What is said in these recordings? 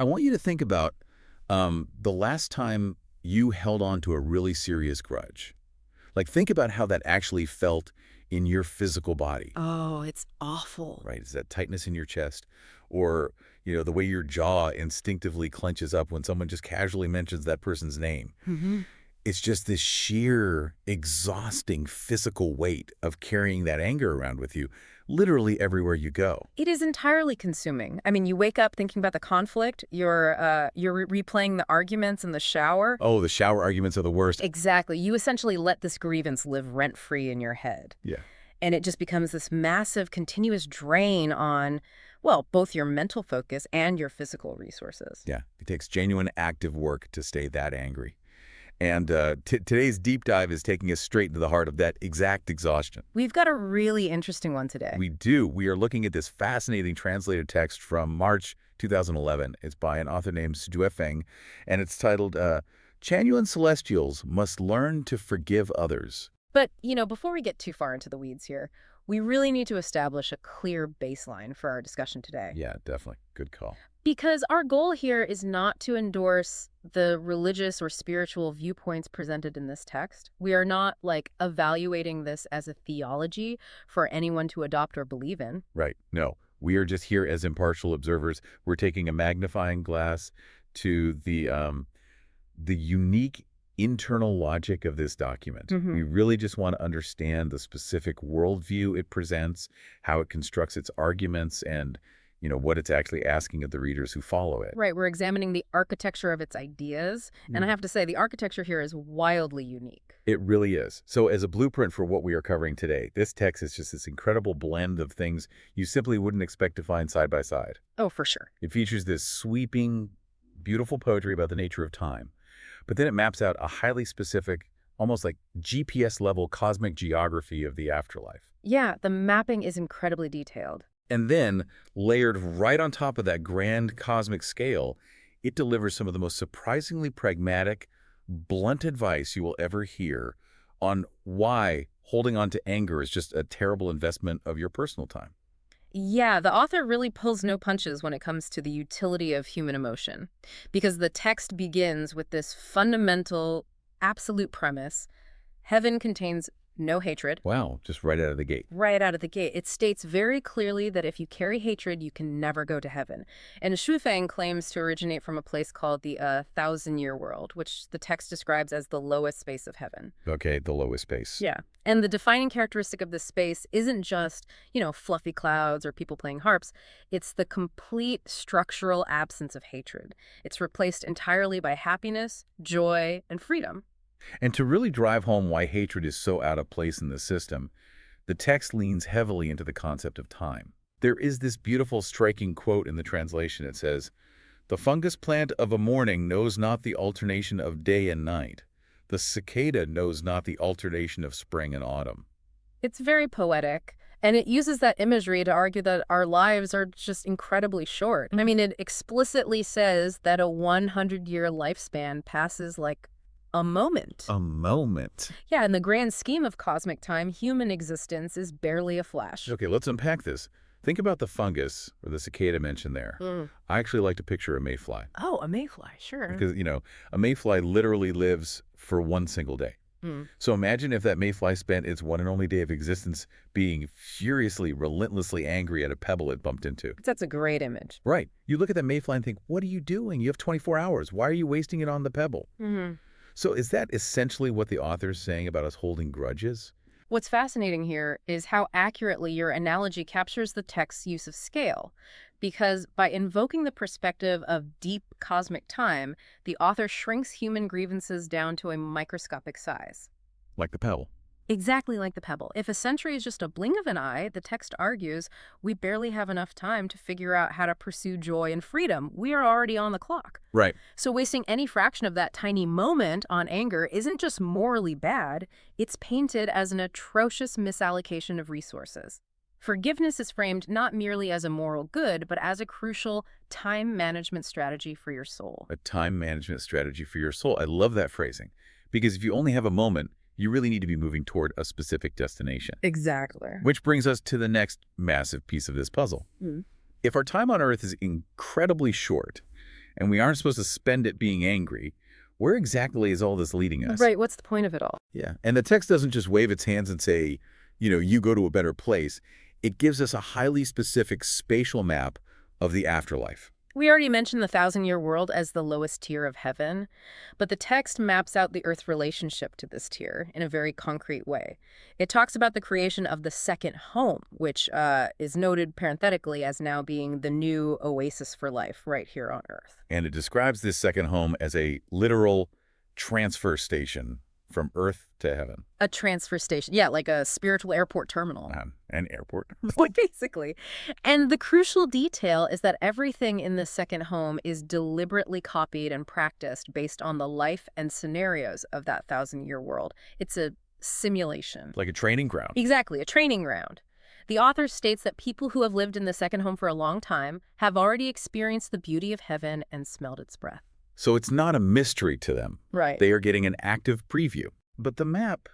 I want you to think about the last time you held on to a really serious grudge. Like, think about how that actually felt in your physical body, Oh, it's awful. right? Is that tightness in your chest? Or, the way your jaw instinctively clenches up when someone just casually mentions that person's name. Hmm. It's just this sheer, exhausting physical weight of carrying that anger around with you, literally everywhere you go. It is entirely consuming. I mean, you wake up thinking about the conflict, you're replaying the arguments in the shower. Oh, the shower arguments are the worst. Exactly. You essentially let this grievance live rent-free in your head. Yeah. And it just becomes this massive, continuous drain on, well, both your mental focus and your physical resources. Yeah. It takes genuine active work to stay that angry. And today's deep dive is taking us straight into the heart of that exact exhaustion. We've got a really interesting one today. We do. We are looking at this fascinating translated text from March 2011. It's by an author named Feng, and it's titled, Chanyuan Celestials Must Learn to Forgive Others. But, before we get too far into the weeds here, we really need to establish a clear baseline for our discussion today. Yeah, definitely. Good call. Because our goal here is not to endorse the religious or spiritual viewpoints presented in this text. We are not, evaluating this as a theology for anyone to adopt or believe in. Right. No, we are just here as impartial observers. We're taking a magnifying glass to the unique internal logic of this document. Mhm. We really just want to understand the specific worldview it presents, how it constructs its arguments, and what it's actually asking of the readers who follow it. Right, we're examining the architecture of its ideas, and I have to say, the architecture here is wildly unique. It really is. So as a blueprint for what we are covering today, this text is just this incredible blend of things you simply wouldn't expect to find side by side. Oh, for sure. It features this sweeping, beautiful poetry about the nature of time, but then it maps out a highly specific, almost like GPS-level cosmic geography of the afterlife. Yeah, the mapping is incredibly detailed. And then, layered right on top of that grand cosmic scale, it delivers some of the most surprisingly pragmatic, blunt advice you will ever hear on why holding on to anger is just a terrible investment of your personal time. Yeah, the author really pulls no punches when it comes to the utility of human emotion, because the text begins with this fundamental, absolute premise: heaven contains no hatred. Wow, just right out of the gate. Right out of the gate. It states very clearly that if you carry hatred, you can never go to heaven. And Feng claims to originate from a place called the thousand-year world, which the text describes as the lowest space of heaven. Okay, the lowest space. Yeah. And the defining characteristic of this space isn't just, fluffy clouds or people playing harps. It's the complete structural absence of hatred. It's replaced entirely by happiness, joy, and freedom. And to really drive home why hatred is so out of place in the system, the text leans heavily into the concept of time. There is this beautiful, striking quote in the translation. It says, "The fungus plant of a morning knows not the alternation of day and night. The cicada knows not the alternation of spring and autumn." It's very poetic, and it uses that imagery to argue that our lives are just incredibly short. I mean, it explicitly says that a 100-year lifespan passes like a moment. A moment. Yeah, in the grand scheme of cosmic time, human existence is barely a flash. Okay, let's unpack this. Think about the fungus, or the cicada mentioned there. I actually like to picture a mayfly. Oh, a mayfly, sure. Because, a mayfly literally lives for one single day. So imagine if that mayfly spent its one and only day of existence being furiously, relentlessly angry at a pebble it bumped into. That's a great image. Right. You look at that mayfly and think, what are you doing? You have 24 hours. Why are you wasting it on the pebble? So is that essentially what the author is saying about us holding grudges? What's fascinating here is how accurately your analogy captures the text's use of scale. Because by invoking the perspective of deep cosmic time, the author shrinks human grievances down to a microscopic size. Like the pebble. Exactly like the pebble. If a century is just a blink of an eye, the text argues, we barely have enough time to figure out how to pursue joy and freedom. We are already on the clock. Right. So wasting any fraction of that tiny moment on anger isn't just morally bad, it's painted as an atrocious misallocation of resources. Forgiveness is framed not merely as a moral good, but as a crucial time management strategy for your soul. A time management strategy for your soul. I love that phrasing. Because if you only have a moment, you really need to be moving toward a specific destination. Exactly. Which brings us to the next massive piece of this puzzle. If our time on Earth is incredibly short, and we aren't supposed to spend it being angry. Where exactly is all this leading us? Right, what's the point of it all? Yeah, and the text doesn't just wave its hands and say, you go to a better place. It gives us a highly specific spatial map of the afterlife. We already mentioned the 1,000-year world as the lowest tier of heaven, but the text maps out the Earth's relationship to this tier in a very concrete way. It talks about the creation of the second home, which is noted parenthetically as now being the new oasis for life right here on Earth. And it describes this second home as a literal transfer station from Earth to heaven. A transfer station. Yeah, like a spiritual airport terminal. An airport. Basically. And the crucial detail is that everything in the second home is deliberately copied and practiced based on the life and scenarios of that 1,000-year world. It's a simulation. Like a training ground. Exactly, a training ground. The author states that people who have lived in the second home for a long time have already experienced the beauty of heaven and smelled its breath. So it's not a mystery to them. Right. They are getting an active preview. But the map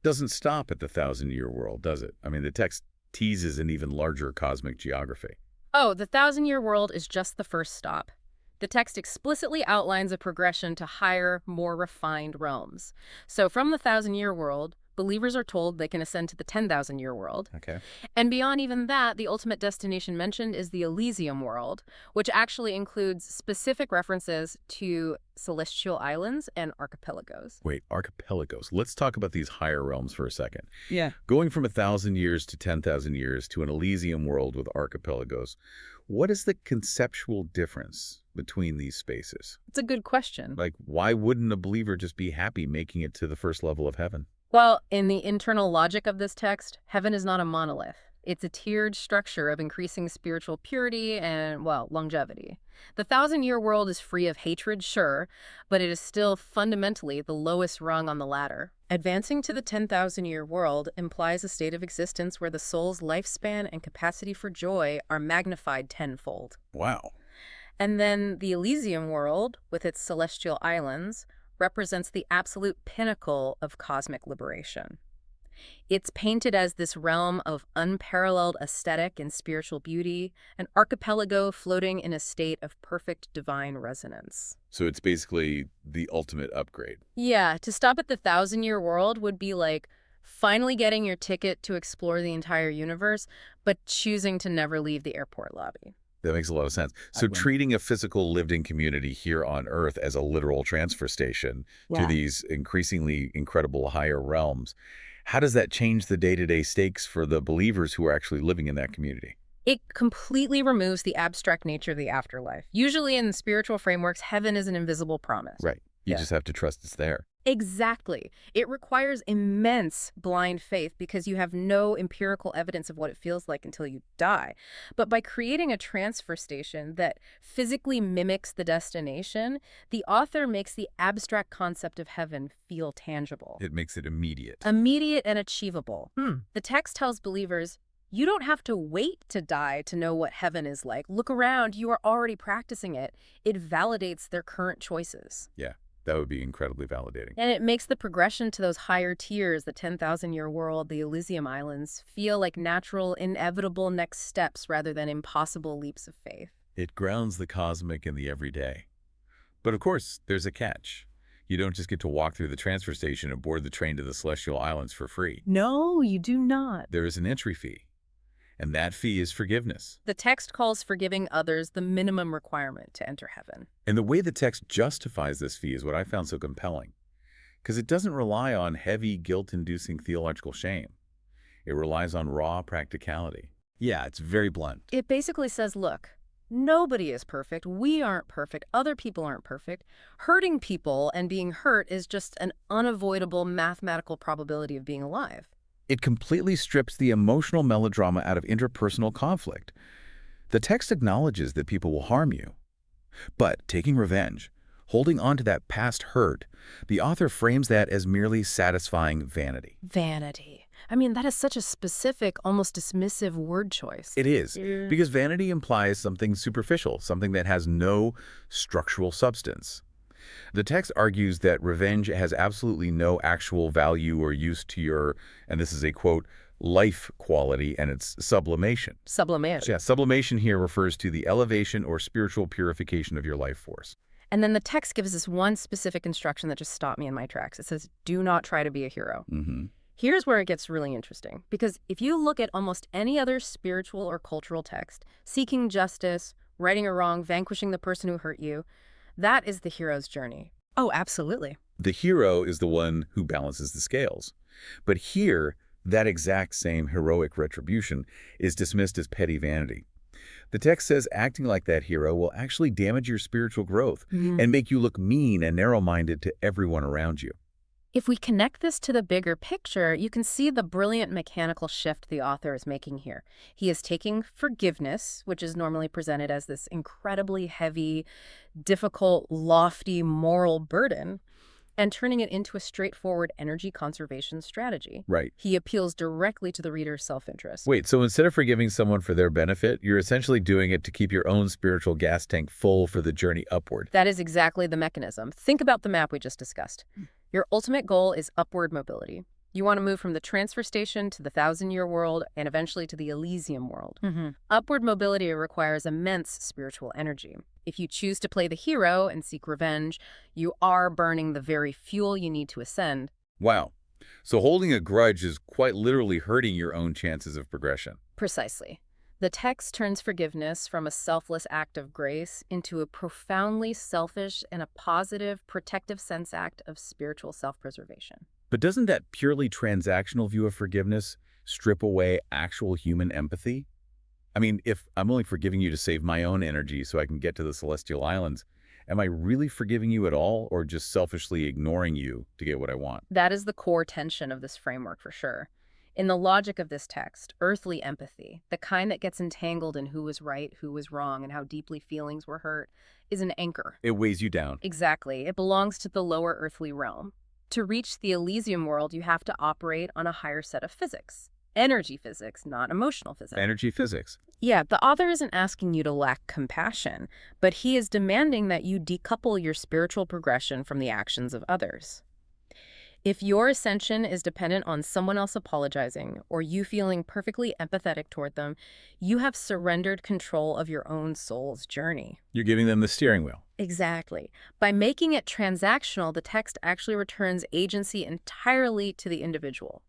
doesn't stop at the 1,000-year world, does it? I mean, the text teases an even larger cosmic geography. Oh, the 1,000-year world is just the first stop. The text explicitly outlines a progression to higher, more refined realms. So from the 1,000-year world, believers are told they can ascend to the 10,000-year world. Okay. And beyond even that, the ultimate destination mentioned is the Elysium world, which actually includes specific references to celestial islands and archipelagos. Wait, archipelagos. Let's talk about these higher realms for a second. Yeah. Going from 1,000 years to 10,000 years to an Elysium world with archipelagos, what is the conceptual difference between these spaces? It's a good question. Like, why wouldn't a believer just be happy making it to the first level of heaven? Well, in the internal logic of this text, heaven is not a monolith. It's a tiered structure of increasing spiritual purity and, well, longevity. The 1,000-year world is free of hatred, sure, but it is still fundamentally the lowest rung on the ladder. Advancing to the 10,000-year world implies a state of existence where the soul's lifespan and capacity for joy are magnified tenfold. Wow. And then the Elysium world, with its celestial islands, represents the absolute pinnacle of cosmic liberation. It's painted as this realm of unparalleled aesthetic and spiritual beauty, an archipelago floating in a state of perfect divine resonance. So it's basically the ultimate upgrade. Yeah, to stop at the 1,000-year world would be like finally getting your ticket to explore the entire universe, but choosing to never leave the airport lobby. That makes a lot of sense. So treating a physical lived-in community here on Earth as a literal transfer station to these increasingly incredible higher realms, how does that change the day-to-day stakes for the believers who are actually living in that community? It completely removes the abstract nature of the afterlife. Usually in spiritual frameworks, heaven is an invisible promise. Right. You just have to trust it's there. Exactly. It requires immense blind faith because you have no empirical evidence of what it feels like until you die. But by creating a transfer station that physically mimics the destination, the author makes the abstract concept of heaven feel tangible. It makes it immediate. Immediate and achievable. The text tells believers, you don't have to wait to die to know what heaven is like. Look around, you are already practicing it. It validates their current choices. Yeah. That would be incredibly validating. And it makes the progression to those higher tiers, the 10,000-year world, the Elysium Islands, feel like natural, inevitable next steps rather than impossible leaps of faith. It grounds the cosmic in the everyday. But of course, there's a catch. You don't just get to walk through the transfer station and board the train to the Celestial Islands for free. No, you do not. There is an entry fee. And that fee is forgiveness. The text calls forgiving others the minimum requirement to enter heaven. And the way the text justifies this fee is what I found so compelling. Because it doesn't rely on heavy, guilt-inducing theological shame. It relies on raw practicality. Yeah, it's very blunt. It basically says, look, nobody is perfect. We aren't perfect. Other people aren't perfect. Hurting people and being hurt is just an unavoidable mathematical probability of being alive. It completely strips the emotional melodrama out of interpersonal conflict. The text acknowledges that people will harm you. But taking revenge, holding on to that past hurt, the author frames that as merely satisfying vanity. Vanity. I mean, that is such a specific, almost dismissive word choice. It is, because vanity implies something superficial, something that has no structural substance. The text argues that revenge has absolutely no actual value or use to your, and this is a quote, life quality and its sublimation. Sublimation. So yeah, sublimation here refers to the elevation or spiritual purification of your life force. And then the text gives us one specific instruction that just stopped me in my tracks. It says, do not try to be a hero. Mm-hmm. Here's where it gets really interesting, because if you look at almost any other spiritual or cultural text, seeking justice, righting a wrong, vanquishing the person who hurt you, that is the hero's journey. Oh, absolutely. The hero is the one who balances the scales. But here, that exact same heroic retribution is dismissed as petty vanity. The text says acting like that hero will actually damage your spiritual growth and make you look mean and narrow-minded to everyone around you. If we connect this to the bigger picture, you can see the brilliant mechanical shift the author is making here. He is taking forgiveness, which is normally presented as this incredibly heavy, difficult, lofty moral burden, and turning it into a straightforward energy conservation strategy. Right. He appeals directly to the reader's self-interest. Wait, so instead of forgiving someone for their benefit, you're essentially doing it to keep your own spiritual gas tank full for the journey upward. That is exactly the mechanism. Think about the map we just discussed. Your ultimate goal is upward mobility. You want to move from the transfer station to the 1,000-year world and eventually to the Elysium world. Upward mobility requires immense spiritual energy. If you choose to play the hero and seek revenge, you are burning the very fuel you need to ascend. Wow. So holding a grudge is quite literally hurting your own chances of progression. Precisely. The text turns forgiveness from a selfless act of grace into a profoundly selfish and a positive, protective sense act of spiritual self-preservation. But doesn't that purely transactional view of forgiveness strip away actual human empathy? I mean, if I'm only forgiving you to save my own energy so I can get to the Celestial Islands, am I really forgiving you at all or just selfishly ignoring you to get what I want? That is the core tension of this framework for sure. In the logic of this text, earthly empathy, the kind that gets entangled in who was right, who was wrong, and how deeply feelings were hurt, is an anchor. It weighs you down. Exactly. It belongs to the lower earthly realm. To reach the Elysium world, you have to operate on a higher set of physics. Energy physics, not emotional physics. Energy physics. Yeah, the author isn't asking you to lack compassion, but he is demanding that you decouple your spiritual progression from the actions of others. If your ascension is dependent on someone else apologizing or you feeling perfectly empathetic toward them, you have surrendered control of your own soul's journey. You're giving them the steering wheel. Exactly. By making it transactional, the text actually returns agency entirely to the individual.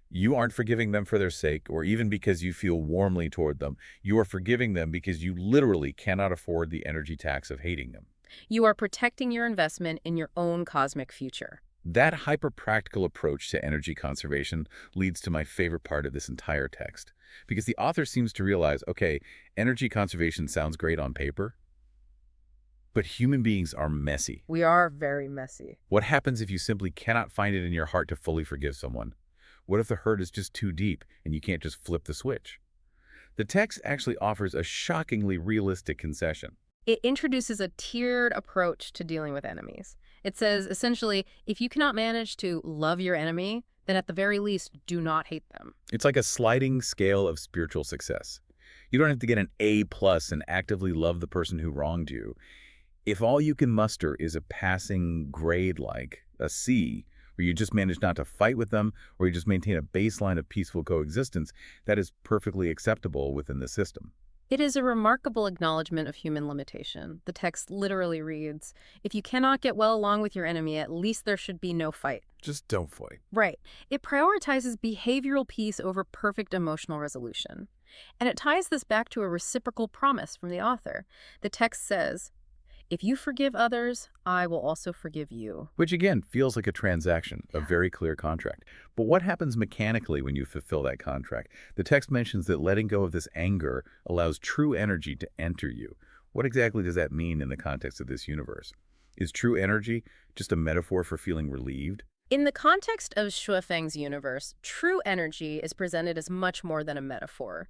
You aren't forgiving them for their sake or even because you feel warmly toward them. You are forgiving them because you literally cannot afford the energy tax of hating them. You are protecting your investment in your own cosmic future. That hyper-practical approach to energy conservation leads to my favorite part of this entire text, because the author seems to realize, okay, energy conservation sounds great on paper, but human beings are messy. We are very messy. What happens if you simply cannot find it in your heart to fully forgive someone? What if the hurt is just too deep and you can't just flip the switch? The text actually offers a shockingly realistic concession. It introduces a tiered approach to dealing with enemies. It says, essentially, if you cannot manage to love your enemy, then at the very least, do not hate them. It's like a sliding scale of spiritual success. You don't have to get an A+ and actively love the person who wronged you. If all you can muster is a passing grade like a C, where you just manage not to fight with them, or you just maintain a baseline of peaceful coexistence, that is perfectly acceptable within the system. It is a remarkable acknowledgement of human limitation. The text literally reads, if you cannot get well along with your enemy, at least there should be no fight. Just don't fight. Right. It prioritizes behavioral peace over perfect emotional resolution. And it ties this back to a reciprocal promise from the author. The text says, if you forgive others, I will also forgive you. Which again feels like a transaction, a very clear contract. But what happens mechanically when you fulfill that contract? The text mentions that letting go of this anger allows true energy to enter you. What exactly does that mean in the context of this universe? Is true energy just a metaphor for feeling relieved? In the context of Shuofeng's universe, true energy is presented as much more than a metaphor.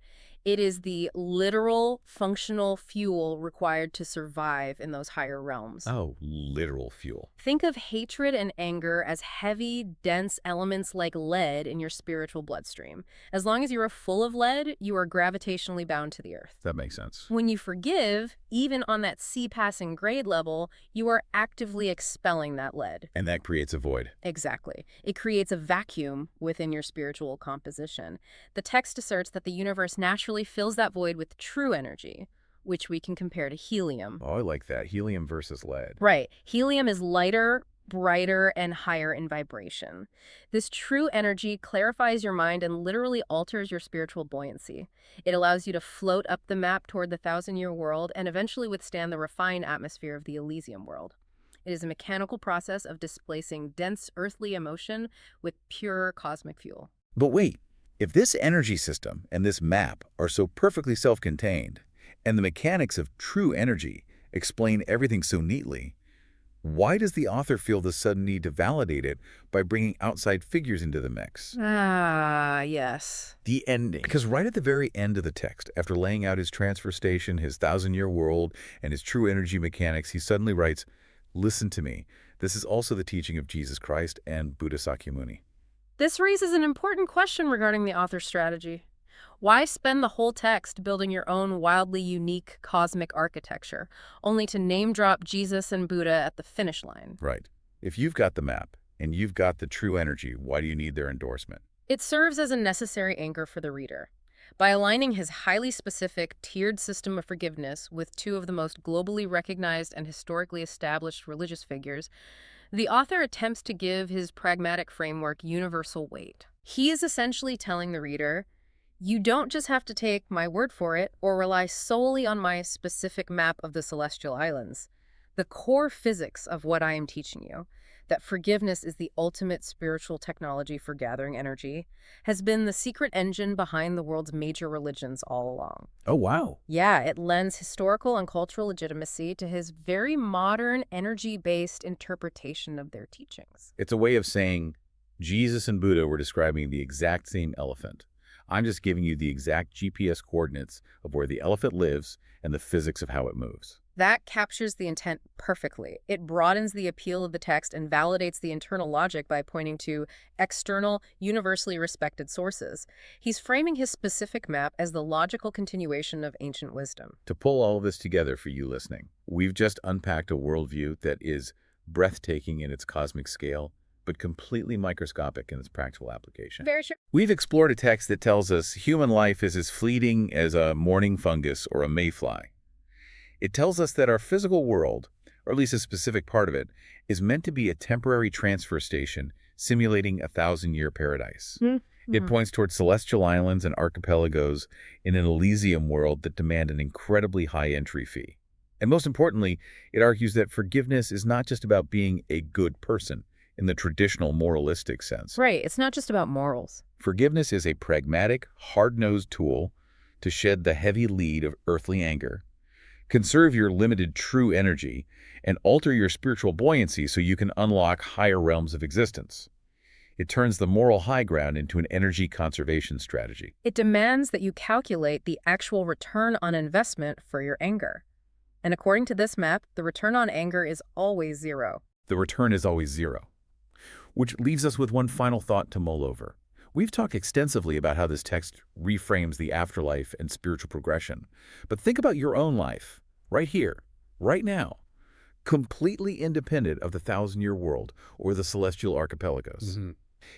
It is the literal functional fuel required to survive in those higher realms. Oh, literal fuel. Think of hatred and anger as heavy, dense elements like lead in your spiritual bloodstream. As long as you are full of lead, you are gravitationally bound to the earth. That makes sense. When you forgive, even on that sea-passing grade level, you are actively expelling that lead. And that creates a void. Exactly. It creates a vacuum within your spiritual composition. The text asserts that the universe naturally fills that void with true energy, which we can compare to helium. Oh, I like that. Helium versus lead. Right. Helium is lighter, brighter, and higher in vibration. This true energy clarifies your mind and literally alters your spiritual buoyancy. It allows you to float up the map toward the thousand-year world and eventually withstand the refined atmosphere of the Elysium world. It is a mechanical process of displacing dense earthly emotion with pure cosmic fuel. But wait, if this energy system and this map are so perfectly self-contained, and the mechanics of true energy explain everything so neatly, why does the author feel the sudden need to validate it by bringing outside figures into the mix? Ah, yes. The ending. Because right at the very end of the text, after laying out his transfer station, his thousand-year world, and his true energy mechanics, he suddenly writes, "Listen to me. This is also the teaching of Jesus Christ and Buddha Sakyamuni." This raises an important question regarding the author's strategy. Why spend the whole text building your own wildly unique cosmic architecture, only to name-drop Jesus and Buddha at the finish line? Right. If you've got the map and you've got the true energy, why do you need their endorsement? It serves as a necessary anchor for the reader. By aligning his highly specific, tiered system of forgiveness with two of the most globally recognized and historically established religious figures, the author attempts to give his pragmatic framework universal weight. He is essentially telling the reader, you don't just have to take my word for it or rely solely on my specific map of the celestial islands. The core physics of what I am teaching you, that forgiveness is the ultimate spiritual technology for gathering energy, has been the secret engine behind the world's major religions all along. Oh, wow. Yeah, it lends historical and cultural legitimacy to his very modern, energy-based interpretation of their teachings. It's a way of saying Jesus and Buddha were describing the exact same elephant. I'm just giving you the exact GPS coordinates of where the elephant lives and the physics of how it moves. That captures the intent perfectly. It broadens the appeal of the text and validates the internal logic by pointing to external, universally respected sources. He's framing his specific map as the logical continuation of ancient wisdom. To pull all of this together for you listening, we've just unpacked a worldview that is breathtaking in its cosmic scale, but completely microscopic in its practical application. Very sure. We've explored a text that tells us human life is as fleeting as a morning fungus or a mayfly. It tells us that our physical world, or at least a specific part of it, is meant to be a temporary transfer station simulating a thousand-year paradise. It points towards celestial islands and archipelagos in an Elysium world that demand an incredibly high entry fee. And most importantly, it argues that forgiveness is not just about being a good person in the traditional moralistic sense. Right, it's not just about morals. Forgiveness is a pragmatic, hard-nosed tool to shed the heavy lead of earthly anger, conserve your limited true energy, and alter your spiritual buoyancy so you can unlock higher realms of existence. It turns the moral high ground into an energy conservation strategy. It demands that you calculate the actual return on investment for your anger. And according to this map, the return on anger is always zero. The return is always zero. Which leaves us with one final thought to mull over. We've talked extensively about how this text reframes the afterlife and spiritual progression. But think about your own life, right here, right now, completely independent of the thousand-year world or the celestial archipelagos.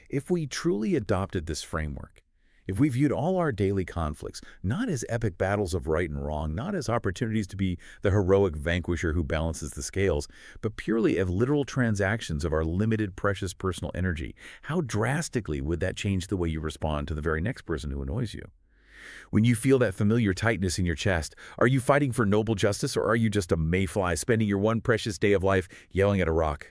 If we truly adopted this framework, if we viewed all our daily conflicts not as epic battles of right and wrong, not as opportunities to be the heroic vanquisher who balances the scales, but purely as literal transactions of our limited, precious personal energy, how drastically would that change the way you respond to the very next person who annoys you? When you feel that familiar tightness in your chest, are you fighting for noble justice, or are you just a mayfly spending your one precious day of life yelling at a rock?